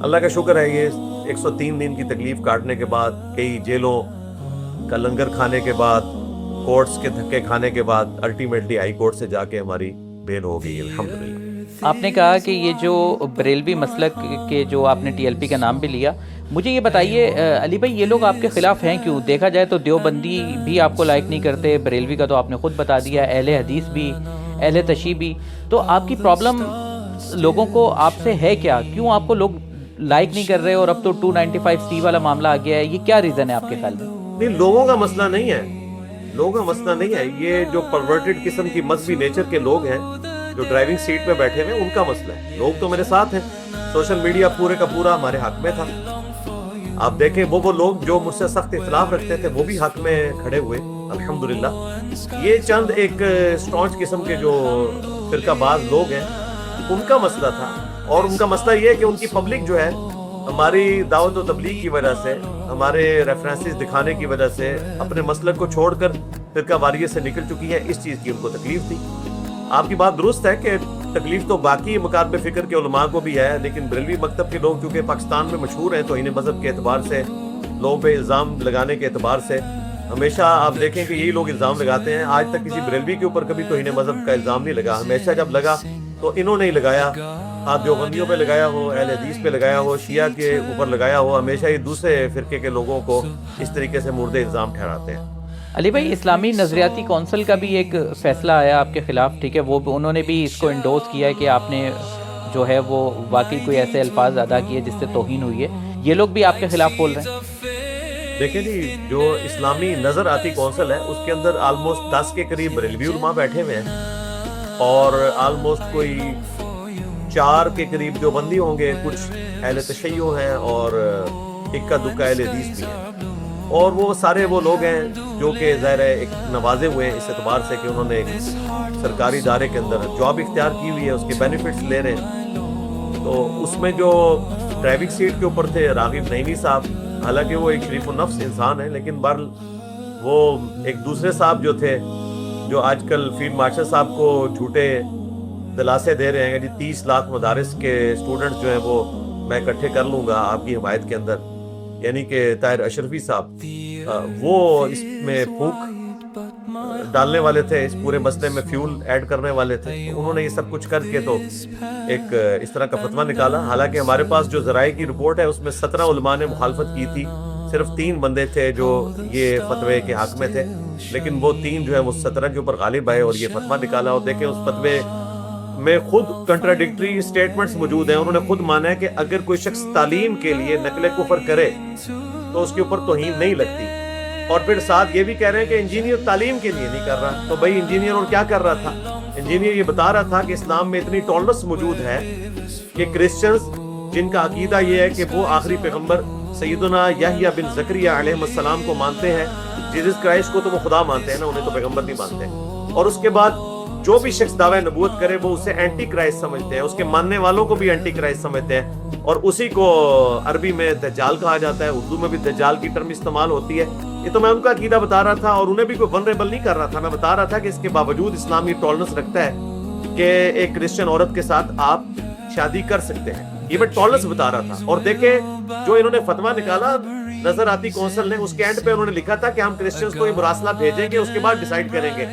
اللہ کا شکر ہے یہ 103 دن کی تکلیف کاٹنے کے بعد، کئی جیلوں کا لنگر کھانے کے بعد، کورٹس کے دھکے کھانے کے بعد الٹیمیٹلی ہائی کورٹ سے جا کے ہماری بیل ہو گئی الحمدللہ۔ آپ نے کہا کہ یہ جو بریلوی مسلک کے جو آپ نے TLP کا نام بھی لیا، مجھے یہ بتائیے علی بھائی یہ لوگ آپ کے خلاف ہیں کیوں؟ دیکھا جائے تو دیوبندی بھی آپ کو لائک نہیں کرتے، بریلوی کا تو آپ نے خود بتا دیا، اہل حدیث بھی، اہل تشیع بھی، تو آپ کی پرابلم لوگوں کو آپ سے ہے کیا؟ کیوں آپ کو لوگ لائک نہیں کر رہے؟ اور اب تو 295C والا معاملہ آ گیا ہے، یہ کیا ریزن ہے آپ کے خیال میں؟ نہیں، لوگوں کا مسئلہ نہیں ہے، لوگوں کا مسئلہ نہیں ہے، یہ جو پرورٹڈ قسم کی مذہبی نیچر کے لوگ ہیں جو ڈرائیونگ سیٹ پہ بیٹھے ہوئے، ان کا مسئلہ ہے۔ لوگ تو میرے ساتھ ہیں، سوشل میڈیا پورے کا پورا ہمارے حق میں تھا۔ آپ دیکھیں وہ لوگ جو مجھ سے سخت اختلاف رکھتے تھے وہ بھی حق میں کھڑے ہوئے الحمدللہ۔ یہ چند ایک اسٹانچ قسم کے جو فرقہ باز لوگ ہیں ان کا مسئلہ تھا، اور ان کا مسئلہ یہ ہے کہ ان کی پبلک جو ہے ہماری دعوت و تبلیغ کی وجہ سے، ہمارے ریفرنسز دکھانے کی وجہ سے اپنے مسلک کو چھوڑ کر فرقہ واریت سے نکل چکی ہے، اس چیز کی ان کو تکلیف تھی۔ آپ کی بات درست ہے کہ تکلیف تو باقی مکاتب فکر کے علماء کو بھی ہے، لیکن بریلوی مکتب کے لوگ کیونکہ پاکستان میں مشہور ہیں توہین مذہب کے اعتبار سے، لوگوں پہ الزام لگانے کے اعتبار سے، ہمیشہ آپ دیکھیں کہ یہی لوگ الزام لگاتے ہیں۔ آج تک کسی بریلوی کے اوپر کبھی توہین مذہب کا الزام نہیں لگا، ہمیشہ جب لگا تو انہوں نے ہی لگایا، دیوبندیوں پہ لگایا ہو، اہل حدیث پہ لگایا ہو، شیعہ کے اوپر لگایا ہو، ہمیشہ یہ دوسرے فرقے کے لوگوں کو اس طریقے سے مورد الزام ٹھہراتے ہیں۔ علی بھائی اسلامی نظریاتی کونسل کا بھی ایک فیصلہ آیا آپ کے خلاف، ٹھیک ہے، وہ انہوں نے بھی اس کو انڈورس کیا ہے کہ آپ نے جو ہے وہ واقعی کوئی ایسے الفاظ ادا کیے جس سے توہین ہوئی ہے، یہ لوگ بھی آپ کے خلاف بول رہے ہیں؟ دیکھیں جی، جو اسلامی نظر آتی کونسل ہے اس کے اندر آلموسٹ 10 کے قریب بریلوی علماء بیٹھے ہوئے ہیں، اور آلموسٹ کوئی 4 کے قریب جو بندی ہوں گے، کچھ اہل تشیع ہیں اور اکا دکا اہل حدیث بھی ہیں، اور وہ سارے وہ لوگ ہیں جو کہ ظاہر ہے ایک نوازے ہوئے ہیں اس اعتبار سے کہ انہوں نے ایک سرکاری ادارے کے اندر جاب اختیار کی ہوئی ہے، اس کے بینیفٹس لے رہے ہیں۔ تو اس میں جو ڈرائیونگ سیٹ کے اوپر تھے راغب نعیمی صاحب، حالانکہ وہ ایک شریف النفس انسان ہے، لیکن بہرحال وہ ایک دوسرے صاحب جو تھے جو آج کل فیلڈ مارشل صاحب کو جھوٹے دلاسے دے رہے ہیں کہ جی 30 لاکھ مدارس کے اسٹوڈنٹس جو ہیں وہ میں اکٹھے کر لوں گا آپ کی حمایت کے اندر، یعنی کہ طاہر اشرفی صاحب وہ اس میں پھونک ڈالنے والے تھے، اس پورے مسئلے میں فیول ایڈ کرنے والے تھے۔ انہوں نے یہ سب کچھ کر کے تو ایک اس طرح کا فتویٰ نکالا، حالانکہ ہمارے پاس جو ذرائع کی رپورٹ ہے اس میں 17 علماء نے مخالفت کی تھی، صرف 3 بندے تھے جو یہ فتوے کے حق میں تھے، لیکن وہ 3 جو ہے وہ 17 کے اوپر غالب آئے اور یہ فتویٰ نکالا۔ اور دیکھیں اس فتوے میں خود کنٹراڈکٹری سٹیٹمنٹس موجود ہیں، انہوں نے خود مانا ہے کہ اگر کوئی شخص تعلیم کے لیے نقل کفر کرے تو اس کے اوپر توہین نہیں لگتی، اور پھر ساتھ یہ بھی کہہ رہے ہیں کہ انجینئر تعلیم کے لیے نہیں کر رہا، تو بھائی انجینئر اور کیا کر رہا تھا؟ انجینئر یہ بتا رہا تھا کہ اسلام میں اتنی ٹالرنس موجود ہے کہ کرسچنز جن کا عقیدہ یہ ہے کہ وہ آخری پیغمبر سیدنا یحییٰ بن زکریا علیہ السلام کو مانتے ہیں، جیسس کرائسٹ کو تو وہ خدا مانتے ہیں نا، انہیں تو پیغمبر نہیں مانتے، اور اس کے بعد جو بھی شخص دعوی نبوت کرے وہ اسے اینٹی کرائسٹ سمجھتے ہیں، اس کے ماننے والوں کو بھی اینٹی کرائسٹ سمجھتے ہیں، اور اسی کو عربی میں دجال کہا جاتا ہے، اردو میں بھی دجال کی ٹرم استعمال ہوتی ہے۔ یہ تو میں ان کا عقیدہ بتا رہا تھا، اور انہیں بھی کوئی ونریبل نہیں کر رہا تھا، میں بتا رہا تھا کہ اس کے باوجود اسلام یہ ٹالرنس رکھتا ہے کہ ایک کرسچن عورت کے ساتھ آپ شادی کر سکتے ہیں، یہ میں ٹالرنس بتا رہا تھا۔ اور دیکھیں جو انہوں نے فتویٰ نکالا نظر آتی کونسل نے، اس کے اینڈ پہ انہوں نے لکھا تھا کہ ہم کرسچنز کو یہ مراسلہ بھیجیں گے، اس کے بعد ڈیسائیڈ کریں گے۔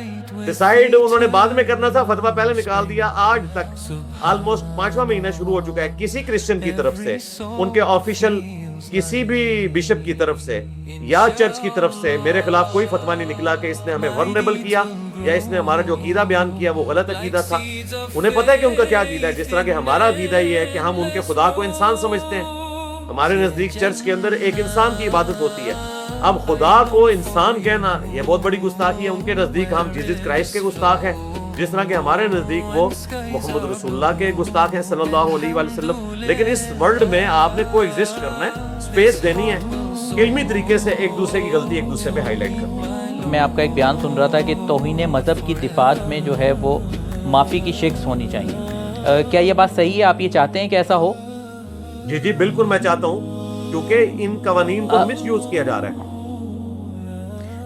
ڈیسائیڈ انہوں نے بعد میں کرنا تھا، فتویٰ پہلے نکال دیا۔ آج تک آلموسٹ 5واں مہینہ شروع ہو چکا ہے، کسی کرسچن کی طرف سے، ان کے آفیشل کسی بھی بشپ کی طرف سے یا چرچ کی طرف سے میرے خلاف کوئی فتویٰ نہیں نکلا کہ اس نے ہمیں ورنریبل کیا یا اس نے ہمارا جو عقیدہ بیان کیا وہ غلط عقیدہ تھا۔ انہیں پتہ ہے کہ ان کا کیا عقیدہ ہے، جس طرح کہ ہمارا عقیدہ یہ ہے کہ ہم ان کے خدا کو انسان سمجھتے ہیں، ہمارے نزدیک چرچ کے اندر ایک انسان کی عبادت ہوتی ہے۔ اب خدا کو انسان کہنا یہ بہت بڑی گستاخی ہے، ان کے نزدیک ہم جیسس کرائسٹ کے گستاخ ہیں، جس طرح کہ ہمارے نزدیک وہ محمد رسول اللہ کے گستاخ ہیں صلی اللہ علیہ وآلہ وسلم۔ لیکن اس ورلڈ میں آپ نے کو ایگزسٹ کرنا ہے، اسپیس دینی ہے، علمی طریقے سے ایک دوسرے کی غلطی ایک دوسرے پہ ہائی لائٹ کرنی ہے۔ میں آپ کا ایک بیان سن رہا تھا کہ توہین مذہب کی دفاعت میں جو ہے وہ معافی کی شکست ہونی چاہیے، کیا یہ بات صحیح ہے؟ آپ یہ چاہتے ہیں کہ ایسا ہو؟ جی جی بالکل میں چاہتا ہوں، کیونکہ ان قوانین کو مس یوز کیا جا رہا ہے۔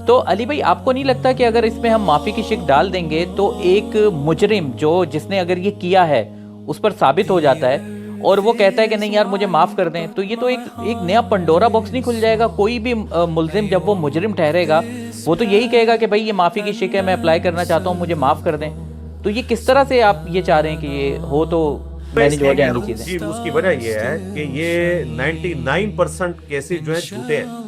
تو علی بھائی آپ کو نہیں لگتا کہ اگر اس میں ہم معافی کی شک ڈال دیں گے تو ایک مجرم جس نے اگر یہ کیا ہے اس پر ثابت ہو جاتا ہے، اور وہ کہتا ہے کہ نہیں یار مجھے معاف کر دیں, تو یہ تو ایک نیا پنڈورا باکس نہیں کھل جائے گا؟ کوئی بھی ملزم جب وہ مجرم ٹھہرے گا وہ تو یہی کہے گا کہ بھائی یہ معافی کی شک ہے, میں اپلائی کرنا چاہتا ہوں, مجھے معاف کر دیں. تو یہ کس طرح سے آپ یہ چاہ رہے ہیں کہ یہ ہو تو مینیج ہو جائیں گی چیزیں؟ جی اس کی وجہ یہ ہے کہ یہ 99% کیسز جو ہیں جھوٹے ہیں,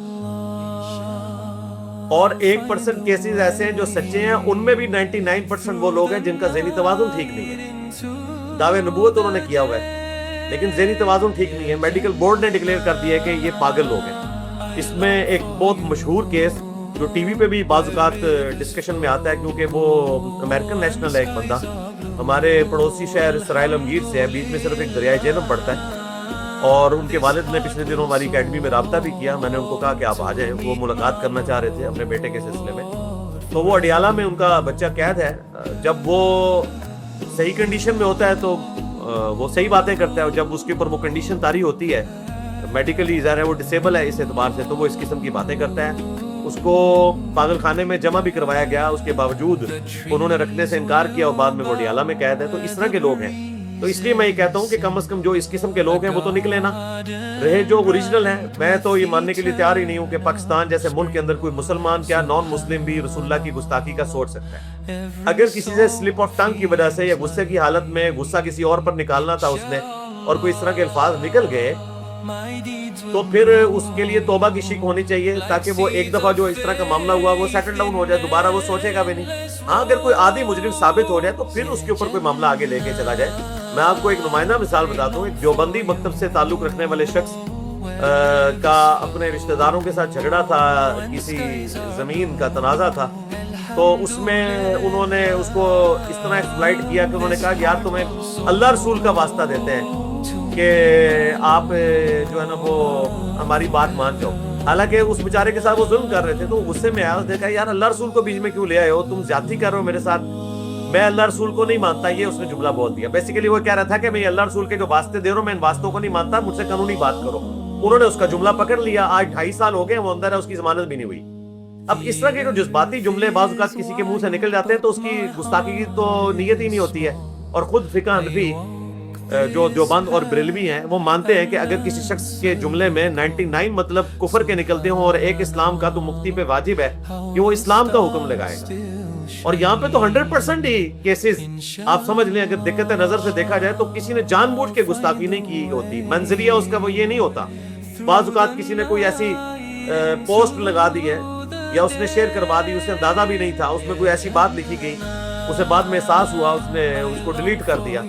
اور 1% کیسز ایسے ہیں جو سچے ہیں. ان میں بھی 99% وہ لوگ ہیں جن کا ذہنی توازن ٹھیک نہیں ہے. دعوے نبوت انہوں نے کیا ہوا ہے لیکن ذہنی توازن ٹھیک نہیں ہے. میڈیکل بورڈ نے ڈکلیئر کر دیا ہے کہ یہ پاگل لوگ ہیں. اس میں ایک بہت مشہور کیس جو ٹی وی پہ بھی بعض اوقات ڈسکشن میں آتا ہے, کیونکہ وہ امریکن نیشنل ہے ایک بندہ, ہمارے پڑوسی شہر سرائل امگیر سے ہے, بیچ میں صرف ایک دریائے جہلم پڑتا ہے. اور ان کے والد نے پچھلے دنوں ہماری اکیڈمی میں رابطہ بھی کیا. میں نے ان کو کہا کہ آپ آ جائیں, وہ ملاقات کرنا چاہ رہے تھے اپنے بیٹے کے سلسلے میں. تو وہ اڈیالہ میں ان کا بچہ قید ہے. جب وہ صحیح کنڈیشن میں ہوتا ہے تو وہ صحیح باتیں کرتا ہے, اور جب اس کے اوپر وہ کنڈیشن طاری ہوتی ہے, میڈیکلی ظاہر ہے وہ ڈسیبل ہے اس اعتبار سے, تو وہ اس قسم کی باتیں کرتا ہے. اس کو پاگل خانے میں جمع بھی کروایا گیا, اس کے باوجود انہوں نے رکھنے سے انکار کیا اور بعد میں وہ اڈیالہ میں قید ہے. تو اس طرح کے لوگ ہیں. تو اس لیے میں یہ کہتا ہوں کہ کم از کم جو اس قسم کے لوگ ہیں وہ تو نکلے نا, رہے جو اوریجنل ہیں. میں تو یہ ماننے کے لیے تیار ہی نہیں ہوں کہ پاکستان جیسے ملک کے اندر کوئی مسلمان کیا نان مسلم بھی رسول اللہ کی گستاخی کا سوچ سکتا ہے. اگر کسی سے سلپ آف ٹنگ کی وجہ سے یا غصے کی حالت میں غصہ کسی اور پر نکالنا تھا اس نے, اور کوئی اس طرح کے الفاظ نکل گئے, تو پھر اس کے لیے توبہ کی شک ہونی چاہیے, تاکہ وہ ایک دفعہ جو اس طرح کا معاملہ ہوا وہ سیٹل ڈاؤن ہو جائے, دوبارہ وہ سوچے گا بھی نہیں. ہاں اگر کوئی عادی مجرم ثابت ہو جائے تو پھر اس کے اوپر کوئی معاملہ آگے لے کے چلا جائے. میں آپ کو ایک نمائندہ مثال بتاتا ہوں. ایک دیوبندی مکتب سے تعلق رکھنے والے شخص کا اپنے رشتہ داروں کے ساتھ جھگڑا تھا, کسی زمین کا تنازع تھا. تو اس میں انہوں نے اس کو اس طرح ایکسپلائٹ کیا کہ انہوں نے کہا کہ یار تمہیں اللہ رسول کا واسطہ دیتے ہیں کہ آپ جو ہے نا وہ ہماری بات مان جاؤ. حالانکہ اس بیچارے کے ساتھ وہ ظلم کر رہے تھے. تو غصے میں آیا, دیکھا یار اللہ رسول کو بیچ میں کیوں لے آئے ہو, تم زیادتی کر رہے ہو میرے ساتھ, میں اللہ رسول کو نہیں مانتا. یہ اس نے جملہ بول دیا. بیسیکلی وہ کہہ رہا تھا کہ میں اللہ رسول کے جو واسطے دے رہا ہوں میں ان واسطوں کو نہیں مانتا, مجھ سے قانونی بات کرو. انہوں نے اس کا جملہ پکڑ لیا. آج 2.5 سال ہو گئے وہ اندر ہے, اس کی ضمانت بھی نہیں ہوئی. اب اس طرح کے جو جذباتی جملے بعض اوقات کسی کے منہ سے نکل جاتے ہیں تو اس کی گستاخی کی تو نیت ہی نہیں ہوتی ہے. اور خود فقہ حنفی جو دیوبند اور بریلوی ہیں وہ مانتے ہیں کہ اگر کسی شخص کے جملے میں 99 مطلب کفر کے نکلتے ہوں اور ایک اسلام کا, تو مفتی پہ واجب ہے کہ وہ اسلام کا حکم لگائے گا. اور یہاں پہ تو 100% ہی کیسز آپ سمجھ لیں, اگر دقت نظر سے دیکھا جائے تو کسی نے جان بوجھ کے گستاخی نہیں کی ہوتی. منظریہ اس کا وہ یہ نہیں ہوتا. بعض اوقات کسی نے کوئی ایسی پوسٹ لگا دی ہے یا اس نے شیئر کروا دی, اسے اندازہ بھی نہیں تھا, اس میں کوئی ایسی بات لکھی گئی, اسے بعد میں احساس ہوا, اس نے اس کو ڈیلیٹ کر دیا.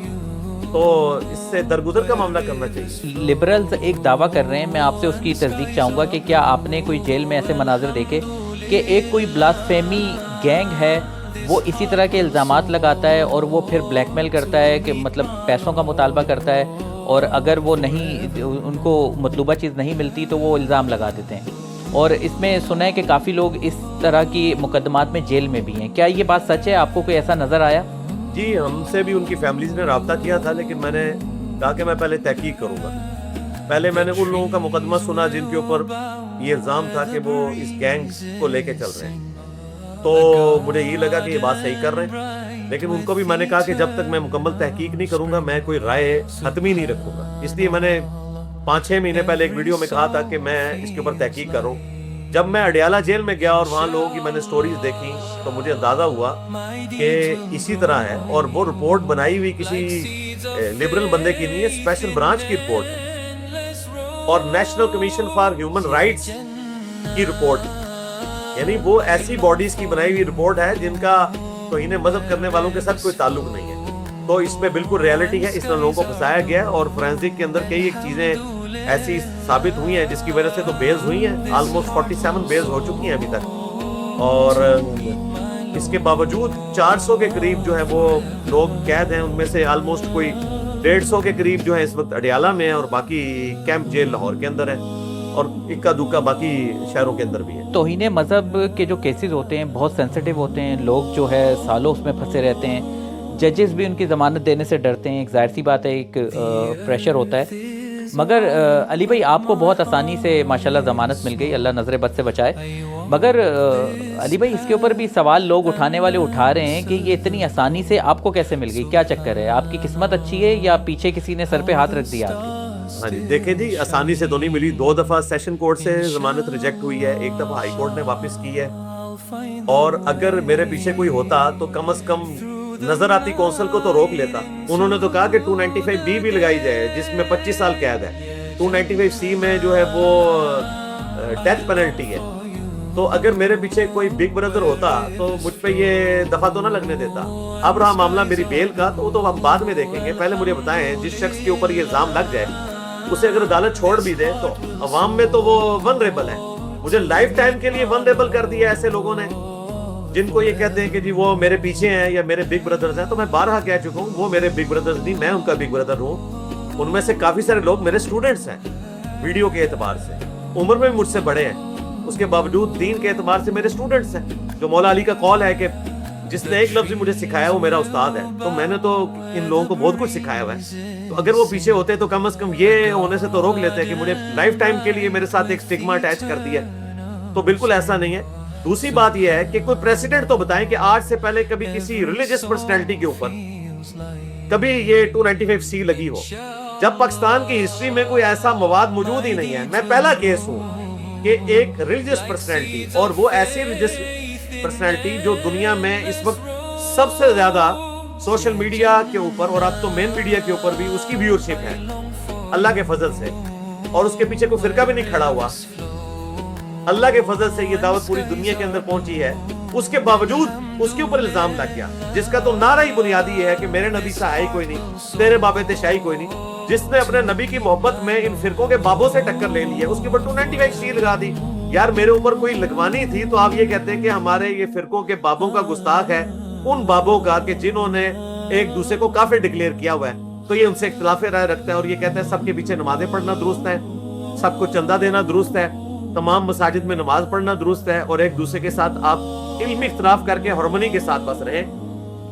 تو اس سے درگزر کا معاملہ کرنا چاہیے. لبرلز ایک دعویٰ کر رہے ہیں, میں آپ سے اس کی تصدیق چاہوں گا کہ کیا آپ نے کوئی جیل میں ایسے مناظر دیکھے کہ ایک کوئی بلاسفیمی گینگ ہے وہ اسی طرح کے الزامات لگاتا ہے اور وہ پھر بلیک میل کرتا ہے کہ مطلب پیسوں کا مطالبہ کرتا ہے, اور اگر وہ نہیں ان کو مطلوبہ چیز نہیں ملتی تو وہ الزام لگا دیتے ہیں. اور اس میں سنا ہے کہ کافی لوگ اس طرح کی مقدمات میں جیل میں بھی ہیں. کیا یہ بات سچ ہے؟ آپ کو کوئی ایسا نظر آیا؟ جی ہم سے بھی ان کی فیملیز نے رابطہ کیا تھا, لیکن میں نے کہا کہ میں پہلے تحقیق کروں گا. پہلے میں نے ان لوگوں کا مقدمہ سنا جن کے اوپر یہ الزام تھا کہ وہ اس گینگ کو لے کے چل رہے ہیں, تو مجھے یہ لگا کہ یہ بات صحیح کر رہے ہیں. لیکن ان کو بھی میں نے کہا کہ جب تک میں مکمل تحقیق نہیں کروں گا میں کوئی رائے حتمی نہیں رکھوں گا. اس لیے میں نے 5-6 مہینے پہلے ایک ویڈیو میں کہا تھا کہ میں اس کے اوپر تحقیق کروں. جب میں اڈیالہ جیل میں گیا اور وہاں لوگوں کی میں نے سٹوریز دیکھی تو مجھے اندازہ ہوا کہ اسی طرح ہے. اور وہ رپورٹ بنائی ہوئی کسی لبرل بندے کی نہیں ہے, اسپیشل برانچ کی رپورٹ ہے اور national commission for human rights کی رپورٹ, یعنی وہ ایسی باڈیز کی بنائی ہوئی رپورٹ ہے جن کا توہین مذہب کرنے والوں کے ساتھ کوئی تعلق نہیں ہے. تو اس میں بالکل ریالٹی ہے, اس طرح لوگوں کو پھنسایا گیا ہے. اور فورینسک کے اندر کئی ایک چیزیں ایسی ثابت ہوئی ہیں جس کی وجہ سے تو بیلز ہوئی ہیں, آلموسٹ 47 بیلز ہو چکی ہیں ابھی تک. اور اس کے باوجود 400 کے قریب جو ہے وہ لوگ قید ہیں, ان میں سے آلموسٹ کوئی 150 کے قریب جو ہے اس وقت اڈیالہ میں ہیں, اور باقی کیمپ جیل لاہور کے اندر ہے, اور اکا دکا باقی شہروں کے اندر بھی ہے. توہین مذہب کے جو کیسز ہوتے ہیں بہت سینسٹیو ہوتے ہیں, لوگ جو ہے سالوں اس میں پھنسے رہتے ہیں, ججز بھی ان کی ضمانت دینے سے ڈرتے ہیں. ایک ظاہر سی بات ہے, ایک پریشر ہوتا ہے. مگر علی بھائی آپ کو بہت آسانی سے ماشاءاللہ ضمانت مل گئی، اللہ نظر بد سے بچائے، مگر علی بھائی اس کے اوپر بھی سوال لوگ اٹھانے والے اٹھا رہے ہیں کہ یہ اتنی آسانی سے آپ کو کیسے مل گئی، کیا چکر ہے؟ آپ کی قسمت اچھی ہے یا پیچھے کسی نے سر پہ ہاتھ رکھ دیا آپ کے؟ ہاں جی دیکھیں جی، آسانی سے تو نہیں ملی، 2 دفعہ سیشن کورٹ سے ضمانت ریجیکٹ ہوئی ہے، 1 دفعہ ہائی کورٹ نے واپس کی ہے، اور اگر میرے پیچھے کوئی ہوتا تو کم از کم نظر آتی کونسل کو تو روک لیتا۔ انہوں نے تو کہا کہ 295B بھی لگائی جائے جس میں 25 سال قید ہے، 295C میں جو ہے وہ ڈیتھ پینلٹی ہے، تو اگر میرے پیچھے کوئی بگ بردر ہوتا تو مجھ پہ یہ دفعہ تو نہ لگنے دیتا۔ اب رہا معاملہ میری بیل کا، تو وہ تو ہم بعد میں دیکھیں گے، پہلے مجھے بتائیں جس شخص کے اوپر یہ الزام لگ جائے اسے اگر عدالت چھوڑ بھی دے تو عوام میں تو وہ ونریبل ہے، مجھے لائف ٹائم کے لیے ونریبل کر دیا ایسے لوگوں نے جن کو یہ کہتے ہیں کہ جی وہ میرے پیچھے ہیں یا میرے بگ بردرز ہیں۔ تو میں بارہا کہہ چکا ہوں وہ میرے بگ بردرز نہیں، میں ان کا بگ بردر ہوں۔ ان میں سے کافی سارے لوگ میرے سٹوڈنٹس ہیں ویڈیو کے اعتبار سے، عمر میں بھی مجھ سے بڑے ہیں، اس کے باوجود دین کے اعتبار سے میرے سٹوڈنٹس ہیں۔ جو مولا علی کا قول ہے کہ جس نے ایک لفظ مجھے سکھایا وہ میرا استاد ہے، تو میں نے تو ان لوگوں کو بہت کچھ سکھایا ہوا ہے۔ تو اگر وہ پیچھے ہوتے تو کم از کم یہ ہونے سے تو روک لیتے ہیں کہ مجھے لائف ٹائم کے لیے میرے ساتھ ایک سٹگما اٹیچ کر دیا، تو بالکل ایسا نہیں ہے۔ دوسری بات یہ ہے کہ کوئی پریسیڈنٹ تو بتائیں کہ آج سے پہلے کبھی کسی ریلیجس پرسنالٹی کے اوپر کبھی یہ 295C لگی ہو۔ جب پاکستان کی ہسٹری میں کوئی ایسا مواد موجود ہی نہیں ہے، میں پہلا کیس ہوں کہ ایک ریلیجس پرسنالٹی، اور وہ ایسی ریلیجس پرسنالٹی جو دنیا میں اس وقت سب سے زیادہ سوشل میڈیا کے اوپر اور اب تو مین میڈیا کے اوپر بھی اس کی ویورشپ ہے اللہ کے فضل سے، اور اس کے پیچھے کوئی فرقہ بھی نہیں کھڑا ہوا، اللہ کے فضل سے یہ دعوت پوری دنیا کے اندر پہنچی ہے، اس کے باوجود اس کے اوپر الزام لگ گیا جس کا تو نعرہ ہی بنیادی ہے کہ میرے نبی سے ہی کوئی نہیں، تیرے بابے تے شاہی کوئی نہیں، جس نے اپنے نبی کی محبت میں ان فرقوں کے بابوں سے ٹکر لے لی ہے، اس کے اوپر 295C لگا دی۔ یار میرے اوپر کوئی لگوانی تھی تو آپ یہ کہتے ہیں کہ ہمارے یہ فرقوں کے بابوں کا گستاخ ہے، ان بابوں کا کہ جنہوں نے ایک دوسرے کو کافر ڈکلیئر کیا ہوا ہے، تو یہ ان سے اختلاف رائے رکھتا ہے اور یہ کہتا ہے سب کے پیچھے نمازیں پڑھنا درست ہے، سب کو چندہ دینا درست ہے، تمام مساجد میں نماز پڑھنا درست ہے، اور ایک دوسرے کے ساتھ آپ علمی اختلاف کر کے ہارمونی کے ساتھ بس رہیں۔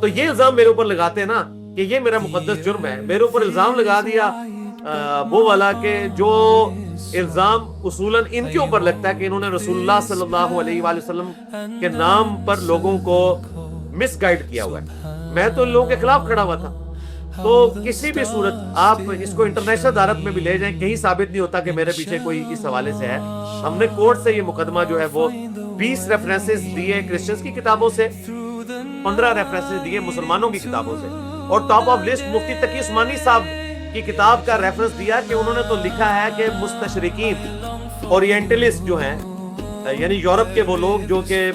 تو یہ الزام میرے اوپر لگاتے ہیں نا کہ یہ میرا مقدس جرم ہے، میرے اوپر الزام لگا دیا وہ والا کہ جو الزام اصولاً ان کے اوپر لگتا ہے کہ انہوں نے رسول اللہ صلی اللہ علیہ وآلہ وسلم کے نام پر لوگوں کو مس گائیڈ کیا ہوا ہے، میں تو ان لوگوں کے خلاف کھڑا ہوا تھا۔ تو کسی بھی صورت آپ اس کو انٹرنیشنل عدالت میں بھی لے جائیں، کہیں ثابت نہیں ہوتا کہ میرے پیچھے کوئی اس حوالے سے ہے۔ ہم نے کورٹ سے یہ مقدمہ جو ہے وہ 20 ریفرنسز دیے کرسچنز کی کتابوں سے، 15 ریفرنسز دیے مسلمانوں کی کتابوں سے، اور ٹاپ آف لسٹ مفتی تقی عثمانی صاحب کی کتاب کا ریفرنس دیا کہ انہوں نے تو لکھا ہے کہ مستشرقین اورینٹلسٹ جو ہیں، یعنی یورپ کے وہ لوگ جو کہ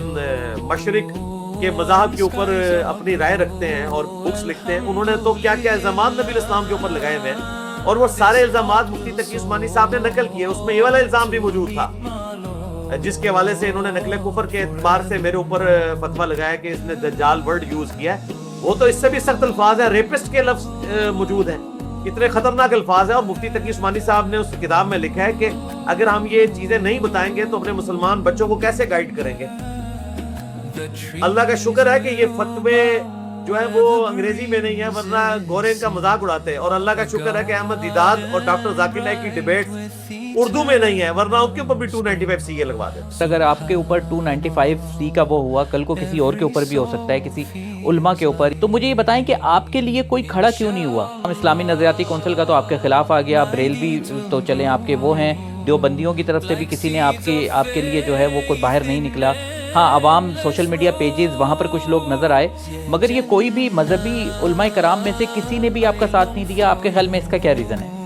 مشرق کے مذاہب کے اوپر اپنی رائے رکھتے ہیں اور بکس لکھتے ہیں، انہوں نے تو کیا کیا الزامات نبی الاسلام کے اوپر لگائے ہوئے ہیں، اور وہ سارے الزامات مفتی تقی عثمانی صاحب نے نقل کیے۔ اس میں یہ والا الزام بھی موجود تھا جس کے حوالے سے انہوں نے نقل کفر کے اعتبار سے میرے اوپر فتویٰ لگایا کہ اس نے دجال ورڈ یوز کیا ہے، وہ تو اس سے بھی سخت الفاظ ہیں، ریپسٹ کے لفظ موجود ہیں، اتنے خطرناک الفاظ ہیں، اور مفتی تقی عثمانی صاحب نے اس کتاب میں لکھا ہے کہ اگر ہم یہ چیزیں نہیں بتائیں گے تو اپنے مسلمان بچوں کو کیسے گائیڈ کریں گے۔ اللہ کا شکر ہے کہ یہ فتوے جو ہے وہ انگریزی میں نہیں ہے، ورنہ گورے ان کا مذاق اڑاتے ہیں، اور اللہ کا شکر ہے کہ احمد دیداد اور ڈاکٹر ذاکر نائک کی ڈیبیٹ اردو میں نہیں ہے، ورنہ ان کے اوپر بھی 295C یہ لگوا دیتے۔ اگر آپ کے اوپر 295C کا وہ ہوا، کل کو کسی اور کے اوپر بھی ہو سکتا ہے، کسی علماء کے اوپر، تو مجھے یہ بتائیں کہ آپ کے لیے کوئی کھڑا کیوں نہیں ہوا؟ اسلامی نظریاتی کونسل کا تو آپ کے خلاف آ گیا، بریلوی تو چلیں آپ کے وہ ہیں، دیوبندیوں کی طرف سے بھی کسی نے آپ کے لیے جو ہے وہ کوئی باہر نہیں نکلا، ہاں عوام سوشل میڈیا پیجز وہاں پر کچھ لوگ نظر آئے، مگر یہ کوئی بھی مذہبی علماء کرام میں سے کسی نے بھی آپ کا ساتھ نہیں دیا۔ آپ کے خیال میں اس کا کیا ریزن ہے؟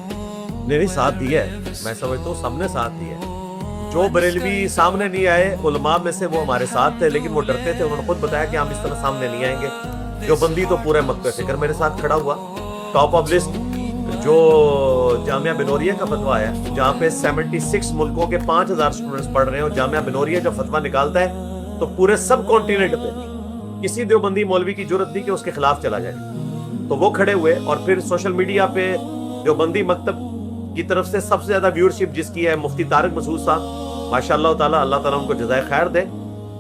نہیں ساتھ دیا ہے، میں سمجھتا ہوں سب نے ساتھ دیا ہے۔ جو بریلوی سامنے نہیں آئے علماء میں سے وہ ہمارے ساتھ تھے، لیکن وہ ڈرتے تھے، انہوں نے خود بتایا کہ ہم اس طرح سامنے نہیں آئیں گے۔ جو بندی تو پورے مکہ فکر میرے ساتھ کھڑا ہوا، ٹاپ آف لسٹ جو جامعہ بنوریہ کا فتویٰ ہے جہاں پہ 76 ملکوں کے 5000 اسٹوڈنٹس پڑھ رہے ہیں، اور جامعہ بنوریہ جو فتویٰ نکالتا ہے تو پورے سب کانٹیننٹ پہ کسی دیوبندی مولوی کی جرت نہیں کہ اس کے خلاف چلا جائے، تو وہ کھڑے ہوئے۔ اور پھر سوشل میڈیا پہ دیوبندی مکتب کی طرف سے سب سے زیادہ ویورشپ جس کی ہے مفتی طارق مسعود صاحب، ماشاءاللہ تعالیٰ، اللہ تعالیٰ ان کو جزائے خیر دے،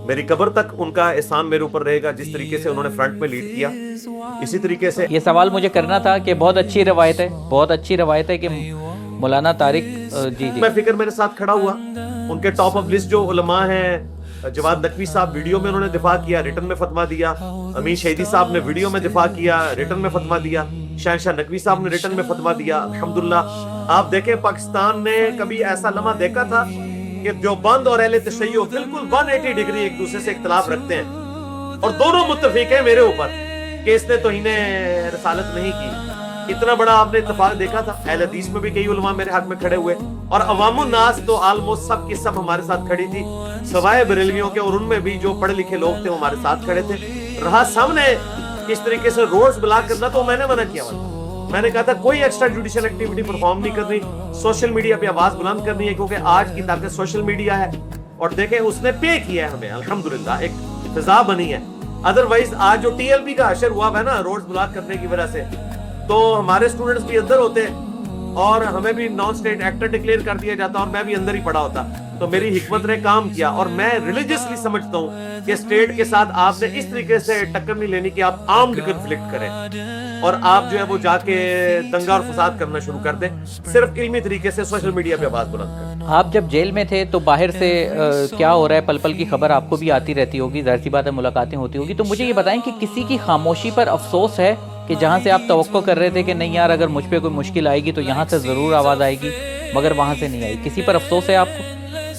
میری قبر تک ان کا احسان میرے اوپر رہے گا، جس طریقے سے انہوں نے فرنٹ میں لیڈ کیا، اسی طریقے سے۔ یہ سوال مجھے کرنا تھا کہ بہت اچھی روایت ہے، بہت اچھی روایت ہے کہ مولانا طارق جی جی میں فکر میرے ساتھ کھڑا ہوا. ان کے ٹاپ آف لسٹ جو علماء ہیں, جواد نقوی صاحب ویڈیو میں انہوں نے دفاع کیا, ریٹن میں فتویٰ دیا. امین شہیدی صاحب نے ویڈیو میں دفاع کیا, ریٹن میں فتویٰ دیا. شہنشاہ نقوی صاحب نے ریٹن میں فتویٰ دیا. الحمدللہ آپ دیکھیں پاکستان نے کبھی ایسا لمحہ دیکھا تھا کہ دیوبند اور اہل تشیع بالکل 180 ڈگری ایک دوسرے سے اختلاف رکھتے ہیں, اور دونوں متفق ہیں میرے اوپر کہ اس نے توہین رسالت نہیں کی. اتنا بڑا آپ نے اتفاق دیکھا تھا. اہل حدیث میں بھی کئی علماء میرے حق میں کھڑے ہوئے, اور عوام الناس تو آلموسٹ سب کی سب ہمارے ساتھ کھڑی تھی, سوائے بریلویوں کے, اور ان میں بھی جو پڑھے لکھے لوگ تھے وہ ہمارے ساتھ کھڑے تھے. رہا سامنے اس طریقے سے روڈز بلاک کرنا, تو میں نے منع کیا ہوا. میں نے کہا تھا کوئی ایکسٹرا جوڈیشل ایکٹیویٹی پرفارم نہیں کرنی, سوشل میڈیا پہ آواز بلند کرنی ہے, کیونکہ آج کی طاقت سوشل میڈیا ہے. اور دیکھیں اس نے پے کیا ہے ہمیں, الحمدللہ ایک فضا بنی ہے. ادروائز آج جو ٹی ایل پی کا حشر ہوا ہے نا روڈز بلاک کرنے کی وجہ سے, تو ہمارے اسٹوڈنٹس بھی اندر ہوتے اور ہمیں بھی نان اسٹیٹ ایکٹر ڈکلیئر کر دیا جاتا, اور میں بھی اندر ہی پڑا ہوتا. تو میری حکمت نے کام کیا, اور میں ریلیجیسلی سمجھتا ہوں کہ اسٹیٹ کے ساتھ آپ نے اس طریقے سے ٹکر نہیں لینی کہ آپ آرمڈ کنفلکٹ کریں اور آپ جو ہے وہ جا کے دنگا اور فساد کرنا شروع کر دیں. صرف علمی طریقے سے سوشل میڈیا پہ آواز بلند کریں. آپ جب جیل میں تھے تو باہر سے کیا ہو رہا ہے پل پل کی خبر آپ کو بھی آتی رہتی ہوگی, ظاہر سی بات ہے ملاقاتیں ہوتی ہوگی. تو مجھے یہ بتائیں کہ کسی کی خاموشی پر افسوس ہے کہ جہاں سے آپ توقع کر رہے تھے کہ نہیں یار اگر مجھ پہ کوئی مشکل آئے گی تو یہاں سے ضرور آواز آئے گی, مگر وہاں سے نہیں آئی, کسی پر افسوس ہے آپ کو؟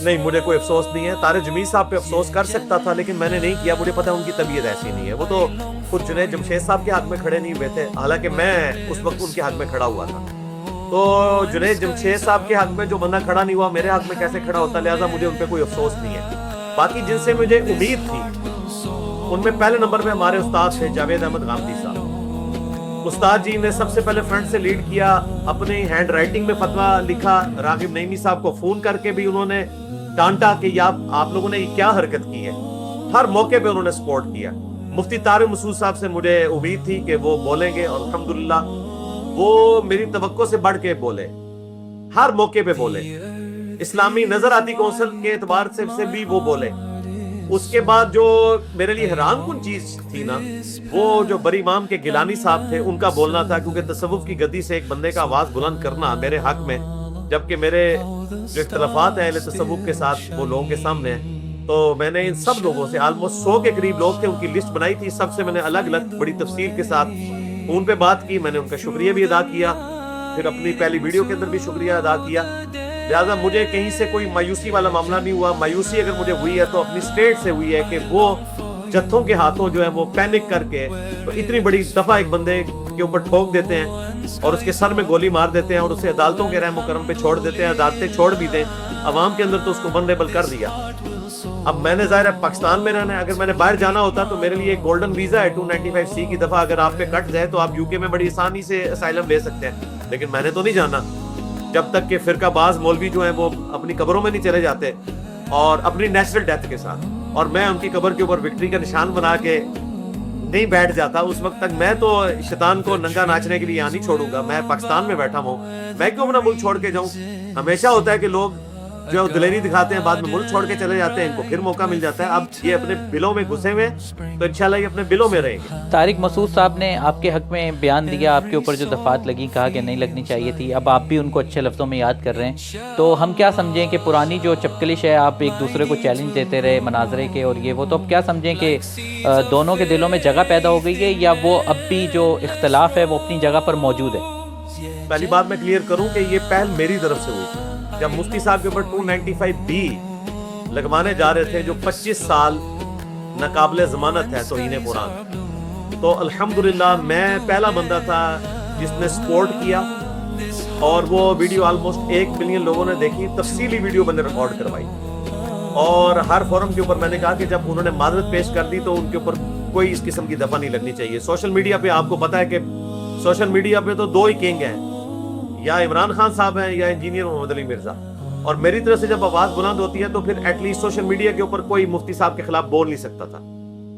نہیں, مجھے کوئی افسوس نہیں ہے. طارق جمیل صاحب پہ افسوس کر سکتا تھا لیکن میں نے نہیں کیا. مجھے پتا ہے ان کی طبیعت ایسی نہیں ہے. وہ تو خود جنید جمشید صاحب کے حق میں کھڑے نہیں ہوئے تھے, حالانکہ میں اس وقت ان کے حق میں کھڑا ہوا تھا. تو جنید جمشید صاحب کے حق میں جو بندہ کھڑا نہیں ہوا, میرے حق میں کیسے کھڑا ہوتا؟ لہٰذا مجھے ان پہ کوئی افسوس نہیں ہے. باقی جن سے مجھے امید تھی ان میں پہلے نمبر پہ ہمارے استاد تھے جاوید احمد غامدی صاحب. استاد جی نے سب سے پہلے فرنٹ سے لیڈ کیا, اپنی ہینڈ رائٹنگ میں فتویٰ لکھا. راغب نعیمی صاحب کو فون کر کے بھی انہوں نے ڈانٹا کہ آپ لوگوں نے یہ کیا حرکت کی ہے. ہر موقع پہ انہوں نے سپورٹ کیا. مفتی طارق مسعود صاحب سے مجھے امید تھی کہ وہ بولیں گے, اور الحمدللہ وہ میری توقع سے بڑھ کے بولے, ہر موقع پہ بولے. اسلامی نظر آتی کونسل کے اعتبار سے بھی وہ بولے. اس کے بعد جو میرے لیے حیران کن چیز تھی نا, وہ جو بری امام کے گیلانی صاحب تھے, ان کا بولنا تھا. کیونکہ تصوف کی گدی سے ایک بندے کا آواز بلند کرنا میرے حق میں, جبکہ میرے جو اختلافات ہیں اہل تصوف کے ساتھ وہ لوگوں کے سامنے ہیں, تو میں نے ان سب لوگوں سے, آلموسٹ 100 کے قریب لوگ تھے, ان کی لسٹ بنائی تھی. سب سے میں نے الگ الگ بڑی تفصیل کے ساتھ ان پہ بات کی. میں نے ان کا شکریہ بھی ادا کیا, پھر اپنی پہلی ویڈیو کے اندر بھی شکریہ ادا کیا. لہٰذا مجھے کہیں سے کوئی مایوسی والا معاملہ نہیں ہوا. مایوسی اگر مجھے ہوئی ہے تو اپنی اسٹیٹ سے ہوئی ہے کہ وہ جتھوں کے ہاتھوں جو ہے وہ پینک کر کے تو اتنی بڑی دفعہ ایک بندے کے اوپر ٹھوک دیتے ہیں اور اس کے سر میں گولی مار دیتے ہیں, اور اسے عدالتوں کے رحم و کرم پہ چھوڑ دیتے ہیں. عدالتیں چھوڑ بھی دیں, عوام کے اندر تو اس کو ونریبل کر دیا. اب میں نے ظاہر ہے پاکستان میں رہنا ہے, اگر میں نے باہر جانا ہوتا تو میرے لیے ایک گولڈن ویزا ہے 295C کی دفعہ اگر آپ پہ کٹ جائے تو آپ UK میں بڑی آسانی سے اسائلم لے سکتے ہیں. لیکن میں نے تو نہیں جانا جب تک کہ فرقہ باز مولوی جو ہیں وہ اپنی قبروں میں نہیں چلے جاتے اور اپنی نیچرل ڈیتھ کے ساتھ, اور میں ان کی قبر کے اوپر وکٹری کا نشان بنا کے نہیں بیٹھ جاتا. اس وقت تک میں تو شیطان کو ننگا ناچنے کے لیے یہاں نہیں چھوڑوں گا. میں پاکستان میں بیٹھا ہوں, میں کیوں اپنا ملک چھوڑ کے جاؤں؟ ہمیشہ ہوتا ہے کہ لوگ جو دلیری دکھاتے ہیں بعد میں ملک چھوڑ کے چلے جاتے ہیں, ان کو پھر موقع مل جاتا ہے. اب یہ اپنے بلوں میں گھسے ہوئے تو انشاءاللہ یہ اپنے بلوں میں رہیں گے. طارق مسعود صاحب نے آپ کے حق میں بیان دیا, آپ کے اوپر جو دفعات لگی, کہا کہ نہیں لگنی چاہیے تھی. اب آپ بھی ان کو اچھے لفظوں میں یاد کر رہے ہیں, تو ہم کیا سمجھیں کہ پرانی جو چپکلش ہے, آپ ایک دوسرے کو چیلنج دیتے رہے مناظرے کے اور یہ وہ, تو اب کیا سمجھیں کہ دونوں کے دلوں میں جگہ پیدا ہو گئی ہے, یا وہ اب بھی جو اختلاف ہے وہ اپنی جگہ پر موجود ہے؟ پہلی بات میں کلیئر کروں کہ یہ پہل میری طرف سے ہوئی. جب مفتی صاحب کے اوپر 295B لگوانے جا رہے تھے جو 25 سال ناقابل ضمانت ہے توہین قرآن, تو الحمدللہ میں پہلا بندہ تھا جس نے سپورٹ کیا, اور وہ ویڈیو آلموسٹ 1 ملین لوگوں نے دیکھی. تفصیلی ویڈیو میں نے ریکارڈ کروائی, اور ہر فورم کے اوپر میں نے کہا کہ جب انہوں نے معذرت پیش کر دی تو ان کے اوپر کوئی اس قسم کی دفعہ نہیں لگنی چاہیے. سوشل میڈیا پہ آپ کو پتا ہے کہ سوشل میڈیا پہ تو 2 ہی کنگ ہیں, یا عمران خان صاحب ہیں یا انجینئر محمد علی مرزا. اور میری طرف سے جب آواز بلند ہوتی ہے تو پھر ایٹ لیسٹ سوشل میڈیا کے اوپر کوئی مفتی صاحب کے خلاف بول نہیں سکتا تھا.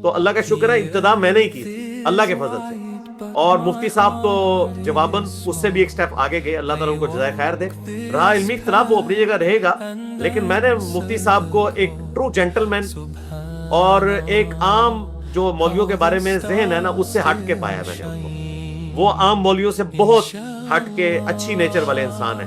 تو اللہ کا شکر ہے ابتدا میں نے ہی کی تھی اللہ کے فضل سے, اور مفتی صاحب تو جواباً اس سے بھی ایک سٹیپ آگے گئے. اللہ تعالیٰ ان کو جزائے خیر دے. رہا علمی اختلاف وہ اپنی جگہ رہے گا, لیکن میں نے مفتی صاحب کو ایک ٹرو جینٹل مین اور ایک عام جو مولویوں کے بارے میں ذہن ہے نا اس سے ہٹ کے پایا. میں نے ان کو, وہ عام مولویوں سے بہت ہٹ کے اچھی نیچر والے انسان ہیں,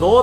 9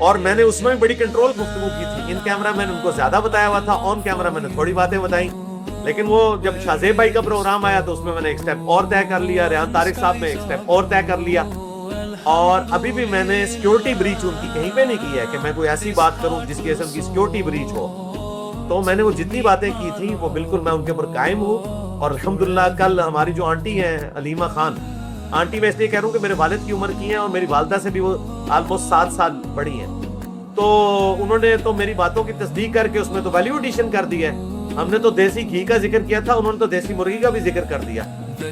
اور میں نے اس میں بھی بڑی کنٹرول گفتگو کی تھی. ان کیمرہ میں نے ان کو زیادہ بتایا ہوا تھا, آن کیمرہ میں نے تھوڑی باتیں بتائیں. لیکن وہ جب شاہ زیب بھائی کا پروگرام آیا تو اس میں نے ایک سٹیپ اور طے کر لیا, ریحان طارق صاحب نے ایک سٹیپ اور طے کر لیا. اور ابھی بھی میں نے سیکیورٹی بریچ ان کی کہیں پہ نہیں کی ہے کہ میں کوئی ایسی بات کروں جس کی قسم کی سیکیورٹی بریچ ہو. تو میں نے وہ جتنی باتیں کی تھیں وہ بالکل میں ان کے اوپر قائم ہوں. اور الحمدللہ کل ہماری جو آنٹی ہیں علیمہ خان, آنٹی میں اس لیے کہہ رہا ہوں کہ میرے والد کی عمر کی ہیں اور میری والدہ سے بھی وہ آلموسٹ 7 سال بڑی ہیں, تو انہوں نے تو میری باتوں کی تصدیق کر کے اس میں تو ویلیو ایڈیشن کر دی ہے. ہم نے تو دیسی گھی کا ذکر کیا تھا, انہوں نے تو دیسی مرغی کا بھی ذکر کر دیا.